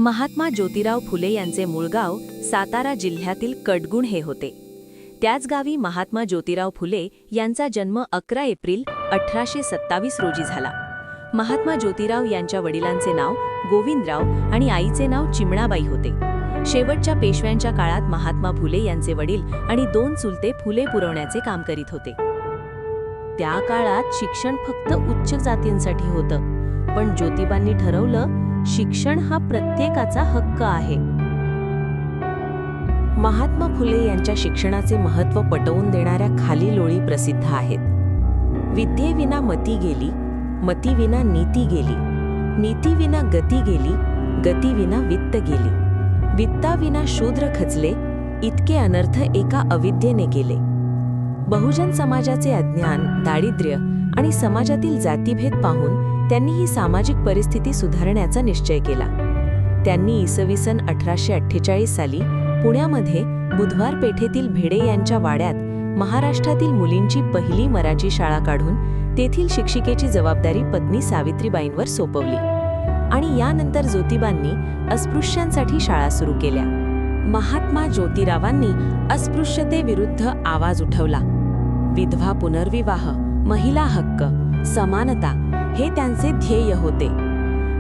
महात्मा ज्योतिराव फुले यांचे मूळ गाव सातारा जिल्ह्यातील कडगुण हे होते. त्याच गावी महात्मा ज्योतिराव फुले यांचा जन्म 11 एप्रिल 1827 रोजी झाला. महात्मा ज्योतिराव यांच्या वडिलांचे नाव गोविंदराव आणि आईचे नाव चिमणाबाई होते. शेवटच्या पेशव्यांच्या काळात महात्मा फुले यांचे वडील आणि 2 चुलते फुले पुरवण्याचे काम करीत होते. त्या काळात शिक्षण फक्त उच्च जातींसाठी होतं, पण ज्योतिबांनी ठरवलं शिक्षण हा प्रत्येकाचा हक्क आहे. महात्मा फुले यांच्या शिक्षणाचे महत्त्व पटवून देणाऱ्या खालील ओळी प्रसिद्ध आहेत. विद्येविना मती गेली, मतीविना नीती गेली, नीतीविना गती गेली, गतीविना वित्त गेली, वित्ताविना शूद्र खचले, इतके अनर्थ एका अविद्येने केले. बहुजन समाजाचे अज्ञान, दारिद्र्य आणि समाजातील जातीभेद पाहून त्यांनी ही सामाजिक परिस्थिती सुधारण्याचा निश्चय केला. त्यांनी इसवी सन 1848 साली पुण्यामध्ये बुधवार पेठेतील भिडे यांच्या वाड्यात महाराष्ट्रातील मुलींची पहिली मराठी शाळा काढून तेथील शिक्षिकेची जबाबदारी पत्नी सावित्रीबाईंवर सोपवली आणि यानंतर ज्योतिबांनी अस्पृश्यांसाठी शाळा सुरू केल्या. महात्मा ज्योतिरावांनी अस्पृश्यतेविरुद्ध आवाज उठवला. विधवा पुनर्विवाह, महिला हक्क, समानता हे त्यांचे ध्येय होते.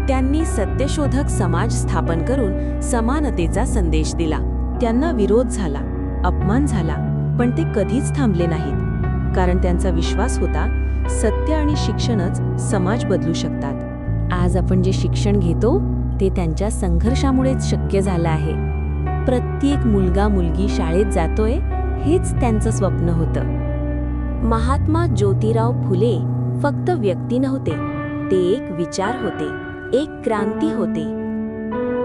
त्यांनी सत्यशोधक समाज स्थापन करून समानतेचा संदेश दिला. त्यांना विरोध झाला, अपमान झाला, पण ते कधीच थांबले नाहीत, कारण त्यांचा विश्वास होता सत्य आणि शिक्षणच समाज बदलू शकतात. आज आपण जे शिक्षण घेतो ते त्यांच्या संघर्षामुळेच शक्य झालं आहे. प्रत्येक मुलगा मुलगी शाळेत जातोय हेच त्यांचं स्वप्न होतं. महात्मा ज्योतिराव फुले फक्त व्यक्ती नव्हते, ते एक विचार होते, एक क्रांती होते.